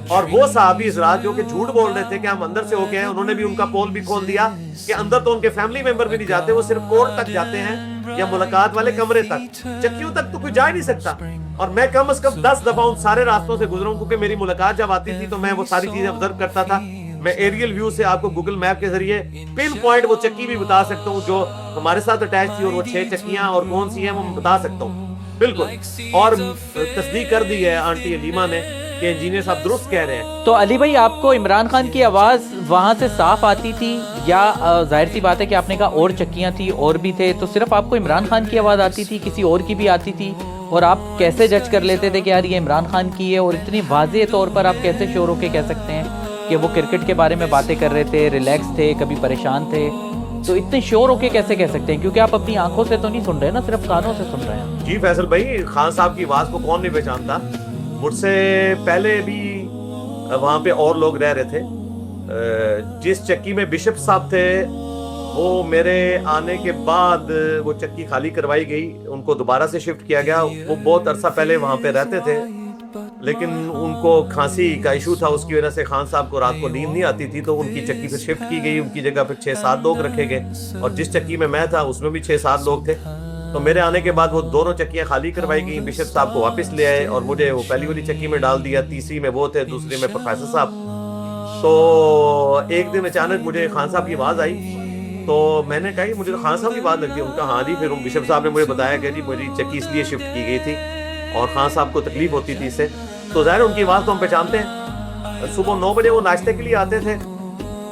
اور وہ صحابی حضرات جو کہ جھوٹ بول رہے تھے کہ ہم اندر سے ہو کے ہیں, انہوں نے بھی ان کا پول بھی کھول دیا کہ اندر تو ان کے فیملی ممبر بھی نہیں جاتے, وہ صرف کورٹ تک جاتے ہیں یا ملاقات والے کمرے تک, چکیوں تک تو کوئی جا ہی نہیں سکتا. اور میں کم از کم 10 دفعہ ان سارے راستوں سے گزرا ہوں, کیونکہ میری ملاقات جب آتی تھی تو میں وہ ساری چیزیں آبزرو کرتا تھا. میں ایریل ویو سے آپ کو گوگل میپ کے ذریعے پن پوائنٹ وہ چکی بھی بتا سکتا ہوں جو ہمارے ساتھ اٹیچ تھی, اور وہ 6 چکیاں اور کون سی ہیں وہ بتا سکتا ہوں بالکل. اور تصدیق کر دی ہے آنٹی علیمہ نے کہ انجینئر صاحب درست کہہ رہے ہیں. تو علی بھائی آپ کو عمران خان کی آواز وہاں سے صاف آتی تھی, یا ظاہر سی بات ہے کہ آپ نے کہا اور چکیاں تھی اور بھی تھے, تو صرف آپ کو عمران خان کی آواز آتی تھی, کسی اور کی بھی آتی تھی؟ اور آپ کیسے جج کر لیتے تھے کہ یار یہ عمران خان کی ہے؟ اور اتنی واضح طور پر آپ کیسے شور ہو کے کہہ سکتے ہیں کہ وہ کرکٹ کے بارے میں باتیں کر رہے تھے, ریلیکس تھے, کبھی پریشان تھے؟ تو اتنے شور ہو کے کیسے کہہ سکتے ہیں, کیونکہ آپ اپنی آنکھوں سے تو نہیں سن رہے نا, صرف کانوں سے سن رہے ہیں. جی فیصل بھائی, خان صاحب کی آواز کو کون نہیں پہچانتا. مجھ سے پہلے بھی وہاں پہ اور لوگ رہ رہے تھے. جس چکی میں بشپ صاحب تھے وہ میرے آنے کے بعد وہ چکی خالی کروائی گئی, ان کو دوبارہ سے شفٹ کیا گیا. وہ بہت عرصہ پہلے وہاں پہ رہتے تھے, لیکن ان کو کھانسی کا ایشو تھا, اس کی وجہ سے خان صاحب کو رات کو نیند نہیں آتی تھی, تو ان کی چکی پھر شفٹ کی گئی, ان کی جگہ پھر 6-7 لوگ رکھے گئے. اور جس چکی میں تھا اس میں بھی 6-7 لوگ تھے. تو میرے آنے کے بعد وہ دونوں چکیاں خالی کروائی گئیں, بشپ صاحب کو واپس لے آئے اور مجھے وہ پہلی والی چکی میں ڈال دیا. تیسری میں وہ تھے, دوسری میں پروفیسر صاحب. تو ایک دن اچانک مجھے خان صاحب کی آواز آئی, تو میں نے کہا کہ مجھے تو خان صاحب کی بات لگتی ہے. ان کا ہاں جی. پھر بشپ صاحب نے مجھے بتایا کہ جی میری چکی اس لیے شفٹ کی گئی تھی اور خان صاحب کو تکلیف ہوتی تھی اس سے. تو ظاہر ان کی آواز تو ہم پہچانتے ہیں. صبح 9 بجے وہ ناشتے کے لیے آتے تھے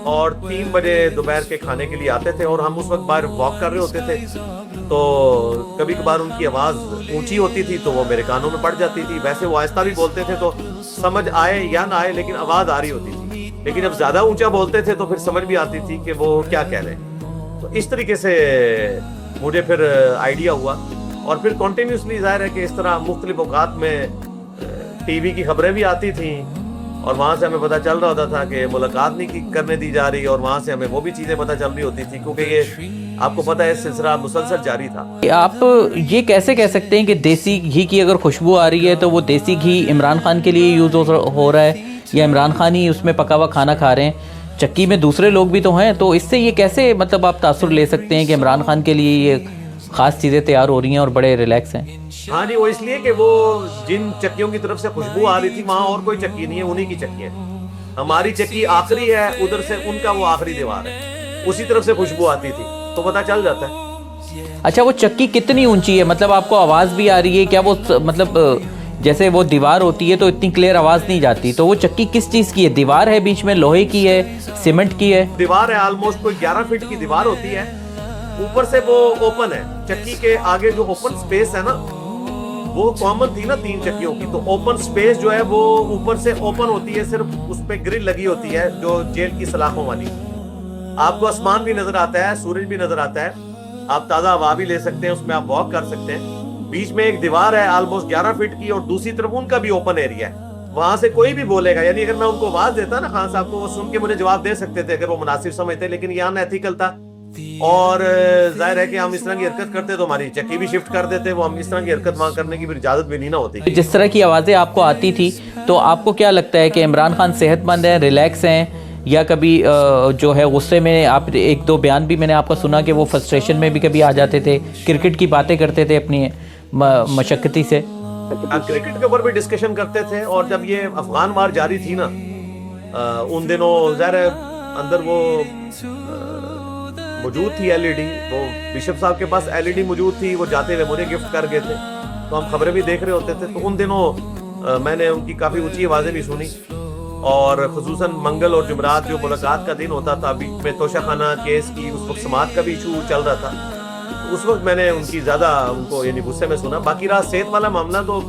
اور 3 بجے دوپہر کے کھانے کے لیے آتے تھے, اور ہم اس وقت باہر واک کر رہے ہوتے تھے. تو کبھی کبھار ان کی آواز اونچی ہوتی تھی تو وہ میرے کانوں میں پڑ جاتی تھی. ویسے وہ آہستہ بھی بولتے تھے تو سمجھ آئے یا نہ آئے لیکن آواز آ رہی ہوتی تھی. لیکن جب زیادہ اونچا بولتے تھے تو پھر سمجھ بھی آتی تھی کہ وہ کیا کہہ رہے ہیں. تو اس طریقے سے مجھے پھر آئیڈیا ہوا, اور پھر کنٹینیوسلی ظاہر ہے کہ اس طرح مختلف اوقات میں ٹی وی کی خبریں بھی آتی تھیں, اور وہاں سے ہمیں پتہ چل رہا ہوتا تھا کہ ملاقات نہیں کرنے دی جا رہی, اور وہاں سے ہمیں وہ بھی چیزیں پتہ چل رہی ہوتی تھی, کیونکہ یہ آپ کو پتہ ہے سلسلہ مسلسل جاری تھا. آپ یہ کیسے کہہ سکتے ہیں کہ دیسی گھی کی اگر خوشبو آ رہی ہے تو وہ دیسی گھی عمران خان کے لیے یوز ہو رہا ہے, یا عمران خان ہی اس میں پکا ہوا کھانا کھا رہے ہیں؟ چکی میں دوسرے لوگ بھی تو ہیں, تو اس سے یہ کیسے مطلب آپ تاثر لے سکتے ہیں کہ عمران خان کے لیے یہ خاص چیزیں تیار ہو رہی ہیں اور بڑے ریلیکس ہیں؟ ہاں جی, وہ اس لیے کہ وہ جن چکیوں کی طرف سے خوشبو آ رہی تھی وہاں اور کوئی چکی نہیں ہے, انہی کی چکی ہے. ہماری چکی آخری ہے, ادھر سے ان کا وہ آخری دیوار ہے, اسی طرف سے خوشبو آتی تھی, تو پتہ چل جاتا ہے. اچھا, وہ چکی کتنی اونچی ہے؟ مطلب آپ کو آواز بھی آ رہی ہے کیا؟ وہ مطلب جیسے وہ دیوار ہوتی ہے تو اتنی کلیئر آواز نہیں جاتی, تو وہ چکی کس چیز کی ہے؟ دیوار ہے بیچ میں, لوہے کی ہے, سیمنٹ کی ہے؟ دیوار ہے, آلموسٹ کوئی 11 فٹ کی دیوار ہوتی ہے. اوپر سے وہ اوپن ہے, چکی کے آگے جو اوپن سپیس ہے نا وہ کامن تھی نا 3 چکیوں کی, تو اوپن سپیس جو ہے وہ اوپر سے اوپن ہوتی ہے, صرف اس پہ گرل لگی ہوتی ہے جو جیل کی سلاخوں والی. آپ کو آسمان بھی نظر آتا ہے, سورج بھی نظر آتا ہے, آپ تازہ ہوا بھی لے سکتے ہیں, اس میں آپ واک کر سکتے ہیں. بیچ میں ایک دیوار ہے آلموسٹ 11 فٹ کی, اور دوسری طرف ان کا بھی اوپن ایریا ہے, وہاں سے کوئی بھی بولے گا. یعنی اگر میں ان کو آواز دیتا نا خان صاحب کو, وہ سن کے مجھے جواب دے سکتے تھے اگر وہ مناسب سمجھتے, لیکن یہ انیتھیکل تھا. اور ظاہر ہے کہ ہم اس طرح کی حرکت کرتے تو ہماری چکی بھی شفٹ کر دیتے, وہ ہم اس طرح کی حرکت وہاں کرنے کی پھر اجازت بھی نہیں نہ ہوتی. جس طرح کی آوازیں آپ کو آتی تھی, تو آپ کو کیا لگتا ہے کہ عمران خان صحت مند ہیں, ریلیکس ہیں, یا کبھی جو ہے غصے میں؟ آپ 1-2 بیان بھی میں نے آپ کا سنا کہ وہ فرسٹریشن میں بھی کبھی آ جاتے تھے, کرکٹ کی باتیں کرتے تھے اپنی مشقتی سے. کرکٹ کے اوپر بھی ڈسکشن کرتے تھے, اور جب یہ افغان وار جاری تھی نا ان دنوں ظاہر ہے اندر وہ موجود تھی LED, وہ بشپ صاحب کے پاس LED موجود تھی, وہ جاتے ہوئے مجھے گفٹ کر گئے تھے, تو ہم خبریں بھی دیکھ رہے ہوتے تھے. تو ان دنوں میں نے ان کی کافی اونچی آوازیں بھی سنی, اور خصوصاً منگل اور جمعرات جو ملاقات کا دن ہوتا تھا، بیچ میں توشہ خانہ کیس کی اس وقت سماعت کا بھی ایشو چل رہا تھا، اس وقت میں نے ان کی زیادہ ان کو یعنی غصے میں سنا. باقی رہا صحت والا معاملہ تو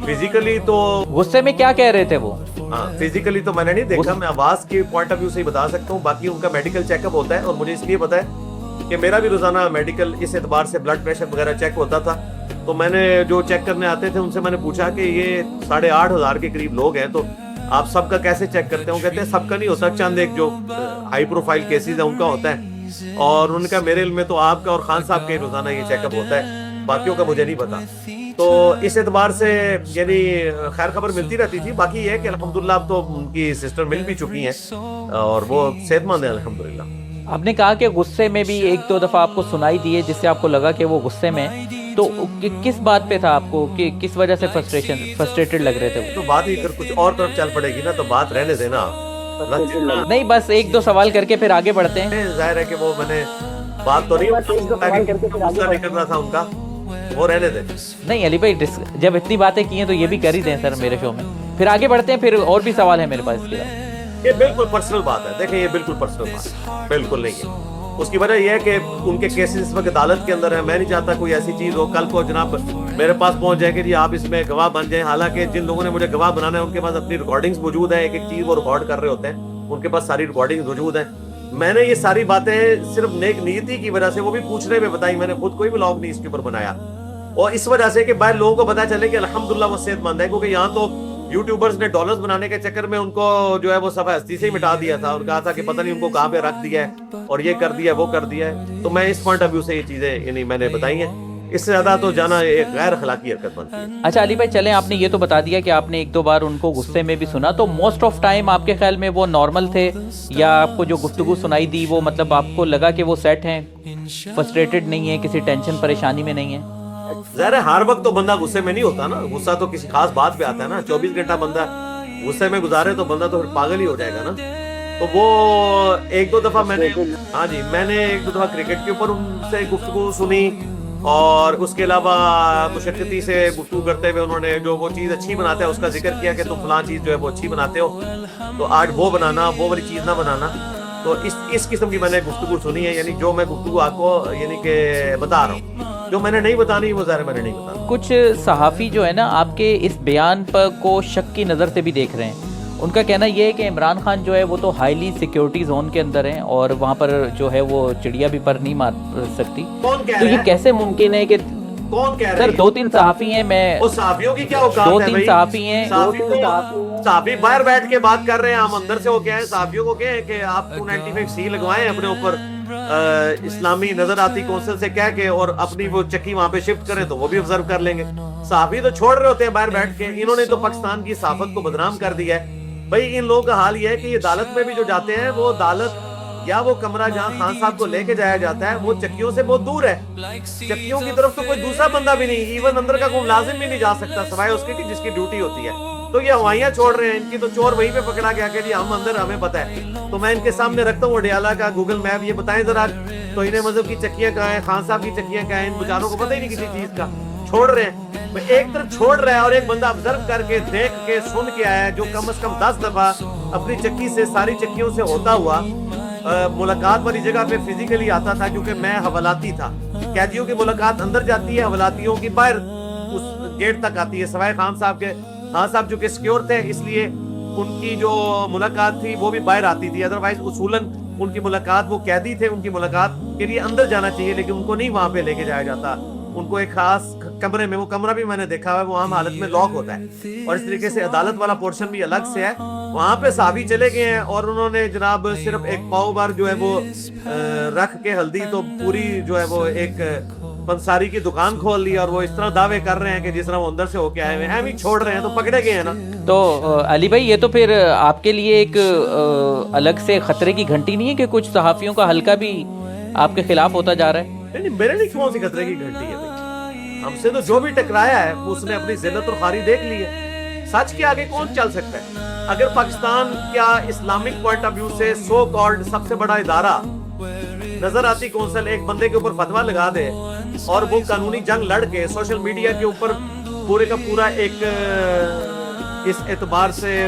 فزیکلی تو غصے میں کیا کہہ رہے تھے وہ؟ ہاں فزیکلی تو میں نے نہیں دیکھا، میں آواز کے پوائنٹ آف ویو سے ہی بتا سکتا ہوں. باقی ان کا میڈیکل چیک اپ ہوتا ہے اور مجھے اس لیے پتا ہے کہ میرا بھی روزانہ میڈیکل اس اعتبار سے بلڈ پریشر وغیرہ چیک ہوتا تھا. تو میں نے جو چیک کرنے آتے تھے ان سے میں نے پوچھا کہ یہ 8,500 کے قریب لوگ ہیں تو آپ سب کا کیسے چیک کرتے ہیں؟ وہ کہتے ہیں سب کا نہیں ہوتا، چند ایک جو ہائی پروفائل کیسز ہیں ان کا ہوتا ہے. اور ان کا میرے علم میں تو آپ کا اور خان صاحب کا ہی روزانہ یہ چیک اپ ہوتا ہے، باقیوں کا مجھے نہیں پتا. تو اس اعتبار سے یعنی خیر خبر ملتی رہتی تھی. باقی یہ ہے کہ الحمدللہ اب تو ان کی سسٹر مل بھی چکی ہیں اور وہ صحت مند ہیں الحمدللہ. آپ نے کہا کہ غصے میں بھی 1-2 دفعہ آپ کو سنائی دی ہے جس سے آپ کو لگا کہ وہ غصے میں، تو کس بات پہ تھا آپ کو کہ کس وجہ سے فرسٹریٹڈ لگ رہے تھے وہ؟ تو بات ہی اگر کچھ اور طرف چل پڑے گی نا تو بات رہنے دینا. نہیں بس 1-2 سوال کر کے پھر آگے بڑھتے ہیں. ظاہر ہے کہ وہ میں نے بات تو نہیں غصہ نکل رہا تھا ان کا، وہ رہنے دیں. نہیں علی بھائی جب اتنی باتیں کی ہیں تو یہ بھی کر ہی دیں سر میرے شو میں. پھر آگے بڑھتے ہیں، پھر اور بھی سوال ہے میرے پاس اس کے بعد. یہ بالکل پرسنل بات ہے، دیکھیں یہ بالکل پرسنل بات ہے، بالکل نہیں ہے. اس کی وجہ یہ ہے کہ ان کے کیسز اس وقت عدالت کے اندر ہیں. میں نہیں چاہتا کوئی ایسی چیز ہو کل کو جناب میرے پاس پہنچ جائے کہ جی آپ اس میں گواہ بن جائیں. حالانکہ جن لوگوں نے مجھے گواہ بنانا ہے ان کے پاس اپنی ریکارڈنگز موجود ہیں، ایک ایک چیز وہ ریکارڈ کر رہے ہوتے ہیں، ان کے پاس ساری ریکارڈنگز موجود ہیں. میں نے یہ ساری باتیں صرف نیک نیتی کی وجہ سے وہ بھی پوچھنے میں بتائی، میں نے خود کوئی ولاگ نہیں اس کے اوپر بنایا. اور اس وجہ سے کہ باہر لوگوں کو پتا چلے کہ الحمدللہ وہ صحت مند ہے. کیونکہ یہاں تو یوٹیوبرز نے ڈالرز بنانے کے چکر میں ان کو جو ہے وہ صفحہ ہستی سے ہی مٹا دیا تھا اور کہا تھا کہ پتہ نہیں ان کو کہاں پہ رکھ دیا ہے اور یہ کر دیا ہے وہ کر دیا ہے. تو میں اس پوائنٹ آف ویو سے یہ چیزیں یعنی میں نے بتائی ہیں. اس سے زیادہ تو جانا ایک غیر اخلاقی حرکت بنتی ہے. اچھا علی بھائی چلیں، آپ نے یہ تو بتا دیا کہ آپ نے 1-2 بار ان کو غصے میں بھی سنا، تو موسٹ آف ٹائم آپ کے خیال میں وہ نارمل تھے یا آپ کو جو گفتگو سنائی دی وہ مطلب آپ کو لگا کہ وہ سیٹ ہیں، فرسٹریٹڈ نہیں ہے، کسی ٹینشن پریشانی میں نہیں ہے؟ ظاہر ہے ہر وقت تو بندہ غصے میں نہیں ہوتا نا، غصہ تو کسی خاص بات پہ آتا ہے نا. 24 گھنٹہ بندہ غصے میں گزارے تو بندہ تو پھر پاگل ہی ہو جائے گا نا. تو وہ 1-2 دفعہ میں نے 1-2 دفعہ کرکٹ کے اوپر ان سے گفتگو سنی اور اس کے علاوہ مشقتی سے گفتگو کرتے ہوئے انہوں نے جو وہ چیز اچھی بناتے ہیں اس کا ذکر کیا کہ تم فلاں چیز جو ہے وہ اچھی بناتے ہو تو آج وہ بنانا، وہ والی چیز نہ بنانا. تو اس قسم کی میں نے گفتگو سنی ہے. یعنی جو میں گفتگو آپ کو یعنی کہ بتا رہا ہوں، جو میں نے نہیں بتانی وہ ظاہر میں نے نہیں بتانا. کچھ صحافی جو ہے نا آپ کے اس بیان پر کو شک کی نظر سے بھی دیکھ رہے ہیں. ان کا کہنا یہ ہے کہ عمران خان جو ہے وہ تو ہائیلی سیکیورٹی زون کے اندر ہیں اور وہاں پر جو ہے وہ چڑیا بھی پر نہیں مار سکتی. تو یہ کیسے ممکن ہے کہ کون کہہ رہا سر 2-3 صحافی ہیں، میں وہ صحافیوں کی کیا اوقات ہے 2-3 صحافی ہیں. صحافی باہر بیٹھ کے بات کر رہے ہیں، ہم اندر سے وہ کیا ہے صحافیوں کو کہیں کہ آپ 295C لگوائیں اپنے اوپر اسلامی نظر آتی کونسل سے کہہ کے اور اپنی وہ چکی وہاں پہ شفٹ کریں تو وہ بھی آبزرو کر لیں گے. صحافی تو چھوڑ رہے ہوتے ہیں باہر بیٹھ کے. انہوں نے تو پاکستان کی صحافت کو بدنام کر دیا ہے. بھائی ان لوگوں کا حال یہ ہے کہ یہ عدالت میں بھی جو جاتے ہیں وہ عدالت یا وہ کمرہ جہاں خان صاحب کو لے کے جایا جاتا ہے وہ چکیوں سے بہت دور ہے. چکیوں کی طرف تو کوئی دوسرا بندہ بھی نہیں، ایون اندر کا کوئی ملازم بھی نہیں جا سکتا سوائے اس کے کہ جس کی ڈیوٹی ہوتی ہے. تو یہ ہوائیاں چھوڑ رہے ہیں، ان کی تو چور وہیں پہ پکڑا گیا کہ جی ہم اندر ہمیں پتہ ہے. تو میں ان کے سامنے رکھتا ہوں اڈیالہ کا گوگل میپ، یہ بتائیں ذرا توہین مذہب کی چکیاں کہاں ہیں، خان صاحب کی چکیاں کہاں ہیں. ان بیچاروں کو پتہ ہی نہیں کسی چیز کا، چھوڑ رہے ہیں. ایک طرف چھوڑ رہا ہے اور ایک بندہ آبزرو کر کے دیکھ کے سن کے آیا ہے جو کم از کم 10 دفعہ اپنی چکی سے ساری چکیوں سے ہوتا ہوا ملاقات والی جگہ پہ فزیکلی آتا تھا. کیونکہ میں حوالتی تھا، قیدیوں کی ملاقات اندر جاتی ہے، حوالاتیوں کی باہر اس گیٹ تک آتی ہے سوائے خان صاحب کے. خان صاحب جو کہ سیکیور تھے اس لیے ان کی جو ملاقات تھی وہ بھی باہر آتی تھی. ادروائز اصولاً ان کی ملاقات، وہ قیدی تھے، ان کی ملاقات کے لیے اندر جانا چاہیے لیکن ان کو نہیں وہاں پہ لے کے جایا جاتا. ان کو ایک خاص کمرے میں، وہ کمرہ بھی میں نے دیکھا ہوا ہے، وہ عام حالت میں لاک ہوتا ہے اور اس طریقے سے عدالت والا پورشن بھی الگ سے ہے. وہاں پہ صحافی چلے گئے ہیں اور انہوں نے جناب صرف ایک پاؤ بار جو ہے وہ رکھ کے ہلدی تو پوری جو ہے وہ ایک پنساری کی دکان کھول لی اور وہ اس طرح دعوے کر رہے ہیں کہ جس طرح وہ اندر سے ہو کے آئے ہوئے ہیں ہی چھوڑ رہے ہیں. تو پکڑے گئے ہیں نا. تو علی بھائی یہ تو پھر آپ کے لیے ایک الگ سے خطرے کی گھنٹی نہیں ہے کہ کچھ صحافیوں کا حلقہ بھی آپ کے خلاف ہوتا جا رہا ہے؟ نہیں میرے لیے کون سی خطرے کی گھنٹی ہے؟ ہم سے تو جو بھی ٹکرایا ہے اس نے اپنی ذلت اور خواری دیکھ لی ہے. سچ کے آگے کون چل سکتا ہے؟ اگر پاکستان کیا اسلامک پوائنٹ آف ویو سے سو کالڈ سب سے بڑا ادارہ نظر آتی کونسل ایک بندے کے اوپر فتویٰ لگا دے اور وہ قانونی جنگ لڑ کے سوشل میڈیا کے اوپر پورے کا پورا ایک اس اعتبار سے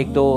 1-2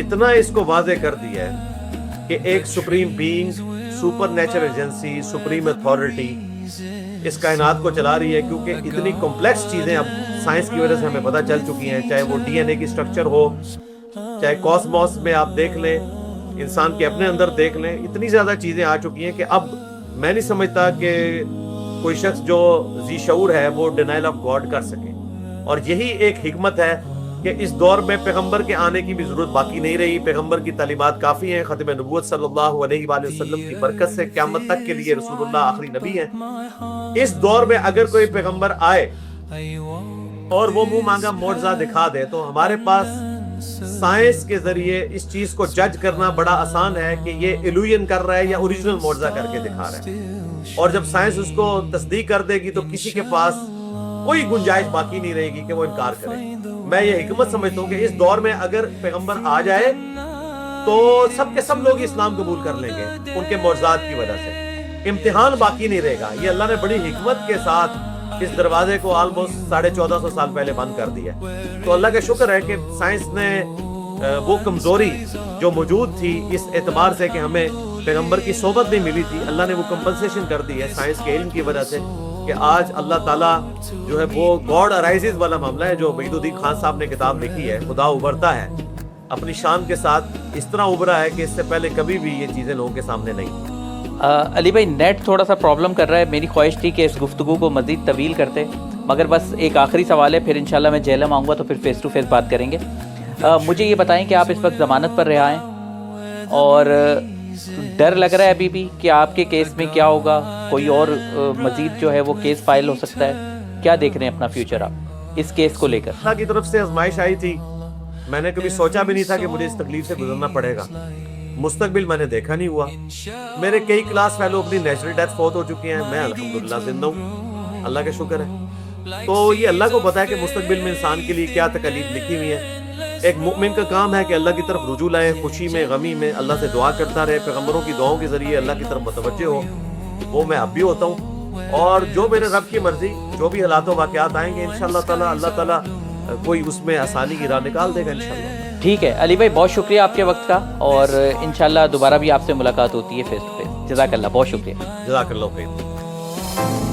اتنا اس کو واضح کر دیا ہے کہ ایک supreme being, supernatural agency, supreme authority اس کائنات کو چلا رہی ہے، کیونکہ اتنی کمپلیکس چیزیں اب سائنس کی وجہ سے ہمیں پتہ چل چکی ہیں، چاہے وہ ڈی این اے کی سٹرکچر ہو، چاہے کاسموس میں آپ دیکھ لیں، انسان کے اپنے اندر دیکھ لیں، اتنی زیادہ چیزیں آ چکی ہیں کہ اب میں نہیں سمجھتا کہ کوئی شخص جو ذی شعور ہے وہ ڈینائل آف گاڈ کر سکے. اور یہی ایک حکمت ہے کہ اس دور میں پیغمبر کے آنے کی بھی ضرورت باقی نہیں رہی. پیغمبر کی تعلیمات کافی ہیں. ختم نبوت صلی اللہ علیہ وآلہ وسلم کی برکت سے قیامت تک کے لیے رسول اللہ آخری نبی ہیں. اس دور میں اگر کوئی پیغمبر آئے اور وہ منہ مانگا معجزہ دکھا دے تو ہمارے پاس سائنس کے ذریعے اس چیز کو جج کرنا بڑا آسان ہے کہ یہ ایلوژن کر رہا ہے یا اوریجنل معجزہ کر کے دکھا رہا ہے. اور جب سائنس اس کو تصدیق کر دے گی تو کسی کے پاس کوئی گنجائش باقی نہیں رہے گی کہ وہ انکار کرے. میں یہ حکمت سمجھتا ہوں کہ اس دور میں اگر پیغمبر آ جائے تو سب کے سب لوگ اسلام قبول کر لیں گے ان کے معجزات کی وجہ سے. امتحان باقی نہیں رہے گا. یہ اللہ نے بڑی حکمت کے ساتھ اس دروازے کو آلموسٹ 1450 سال پہلے بند کر دیا. تو اللہ کا شکر ہے کہ سائنس نے وہ کمزوری جو موجود تھی اس اعتبار سے کہ ہمیں پیغمبر کی صحبت نہیں ملی تھی, اللہ نے وہ کمپنسیشن کر دی ہے سائنس کے علم کی وجہ سے کہ آج اللہ تعالیٰ جو ہے وہ گاڈ ارائزز والا معاملہ ہے جو وحید الدین خان صاحب نے کتاب لکھی ہے, خدا ابھرتا ہے اپنی شان کے ساتھ. اس طرح ابھرا ہے کہ اس سے پہلے کبھی بھی یہ چیزیں لوگوں کے سامنے نہیں تھیں. علی بھائی نیٹ تھوڑا سا پرابلم کر رہا ہے. میری خواہش تھی کہ اس گفتگو کو مزید طویل کرتے, مگر بس ایک آخری سوال ہے, پھر انشاءاللہ میں جہلم آؤں گا تو پھر فیس ٹو فیس بات کریں گے. مجھے یہ بتائیں کہ آپ اس وقت ضمانت پر رہا ہیں اور ڈر لگ رہا ہے ابھی بھی کہ آپ کے کیس میں کیا ہوگا, کوئی اور مزید جو ہے وہ کیس فائل ہو سکتا ہے, کیا دیکھ رہے ہیں اپنا فیوچر آپ اس کیس کو لے کر؟ اللہ کی طرف سے آزمائش آئی تھی, میں نے کبھی سوچا بھی نہیں تھا کہ مجھے اس تکلیف سے گزرنا پڑے گا. مستقبل میں نے دیکھا نہیں ہوا. میرے کئی کلاس فیلو اپنی نیچرل ڈیتھ فوت ہو چکی ہیں, میں الحمدللہ زندہ ہوں, اللہ کا شکر ہے. تو یہ اللہ کو پتا ہے کہ مستقبل میں انسان کے لیے کیا تکالیف لکھی ہوئی ہے. ایک مومن کا کام ہے کہ اللہ کی طرف رجوع لائے, خوشی میں غمی میں اللہ سے دعا کرتا رہے, پیغمبروں کی دعاؤں کے ذریعے اللہ کی طرف متوجہ ہو. وہ میں اب بھی ہوتا ہوں, اور جو میرے رب کی مرضی, جو بھی حالات و واقعات آئیں گے انشاءاللہ تعالیٰ اللہ تعالیٰ کوئی اس میں آسانی کی راہ نکال دے گا انشاءاللہ. ٹھیک ہے علی بھائی, بہت شکریہ آپ کے وقت کا, اور انشاءاللہ دوبارہ بھی آپ سے ملاقات ہوتی ہے فیس ٹو فیس. جزاک اللہ, بہت شکریہ. جزاک اللہ خیر.